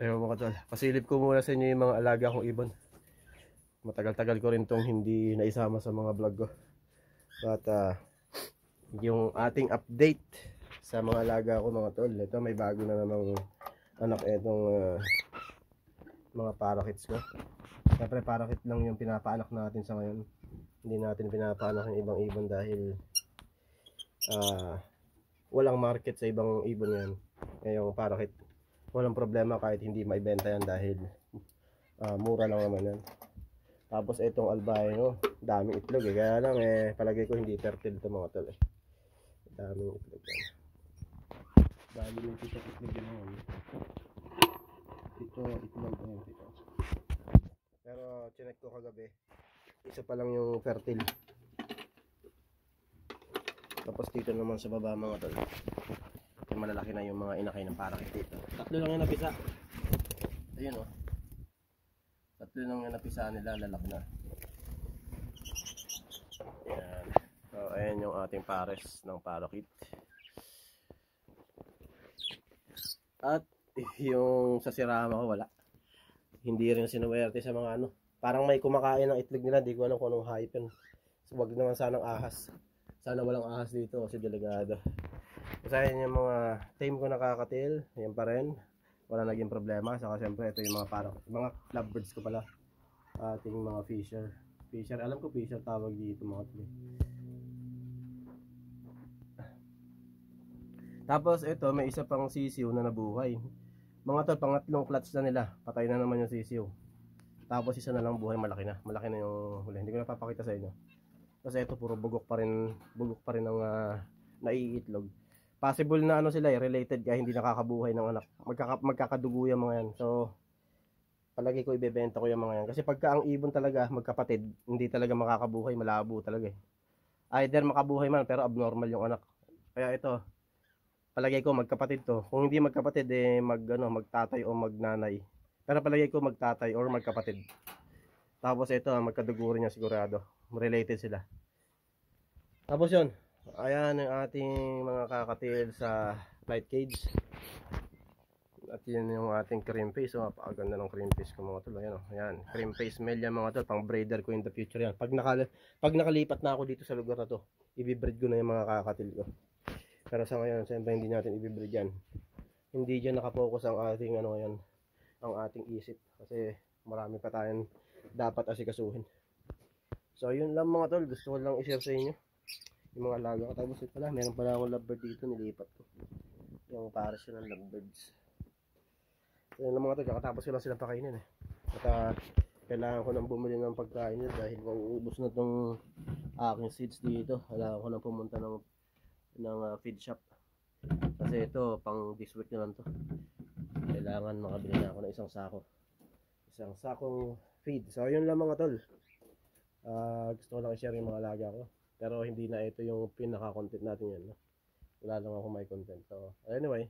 Ayun mga tol, pasilip ko muna sa inyo yung mga alaga kong ibon. Matagal-tagal ko rin tong hindi naisama sa mga vlog ko. But yung ating update sa mga alaga ko mga tol, ito may bago na namang anak itong mga parakeets ko. Siyempre parakeet lang yung pinapaanak natin sa ngayon. Hindi natin pinapaanak yung ibang ibon dahil walang market sa ibang ibon yan. Yung parakeet, walang problema kahit hindi maibenta yan dahil mura lang naman yan. Tapos itong albino, daming itlog eh. Kaya lang palagay ko hindi fertile ito mga tol eh. Daming itlog yan. Dami yung itlog yan ngayon. Ito itlog ayun ito. Pero chinek ko kagabi, isa pa lang yung fertile. Tapos dito naman sa baba mga tol, malalaki na yung mga inakay ng parakeet dito. Tatlo lang yung napisa. Ayun o. Tatlo lang yung napisa nila, lalaki na. Ayan. So, ayan yung ating pares ng parakeet. At yung sa sirama ko wala. Hindi rin sinuwerte sa mga ano. Parang may kumakain ng itlog nila, di ko alam kung anong hype yun. So, wag naman sanang ahas. Sana walang ahas dito kasi delikado. Kasi yung mga tame ko nakakatil, yan pa rin. Wala naging problema. Saka siyempre ito yung mga lovebirds ko pala. Ating mga fisher. Fisher, alam ko fisher tawag dito mga tol. Tapos ito may isa pang sisiw na nabuhay. Mga tol, pangatlong clutch na nila. Patay na naman yung sisiw. Tapos isa na lang buhay, malaki na. Malaki na yung huli. Hindi ko napapakita sa inyo. Kasi ito puro bugok pa rin ang naiitlog. Possible na ano sila related kaya hindi nakakabuhay ng anak. Magkakadugo yung mga yan. So palagi ko ibebenta ko yung mga yan. Kasi pagka ang ibon talaga magkapatid, hindi talaga makakabuhay, malabo talaga eh. Either makabuhay man pero abnormal yung anak. Kaya ito, palagi ko magkapatid to. Kung hindi magkapatid magtatay o magnanay. Pero palagi ko magtatay or magkapatid. Tapos ito, magkadugo rin niya sigurado. Related sila. Tapos yun, ayan ang ating mga kakatil sa flight cage. At yun yung ating cream face. So, napakaganda ng cream face ko mga tol. Ayan, ayan. Cream face male yan mga tol. Pang breeder ko in the future yan. Pag nakalipat na ako dito sa lugar na to, ibibreed ko na yung mga kakatil ko. Pero sa ngayon, siyempre hindi natin ibibreed yan. Hindi dyan nakapokus ang ating ngayon, ang ating isip. Kasi marami pa tayong dapat asikasuhin. So yun lang mga tol, gusto ko lang i-share sa inyo yung mga alaga ko. Tapos ito pala, meron pala akong lovebird dito, nilipat ko yung pares ko ng lovebirds. So yun lang mga tol, kakatapos ko lang silang pakainin eh. At kailangan ko nang bumili ng pagkain nila dahil mauubos na tong aking seeds dito. Kailangan ko nang pumunta ng feed shop. Kasi ito, pang this week na lang to. Kailangan makabili na ako ng isang sakong feed. So yun lang mga tol. Gusto ko lang i-share yung mga alaga ko. Pero hindi na ito yung pinaka-content natin yan. No? Wala lang ako may content. So anyway,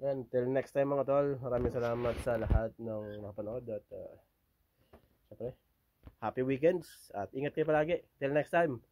until next time mga tol. Maraming salamat sa lahat ng napanood. At syempre, happy weekends. At ingat kayo palagi. Till next time.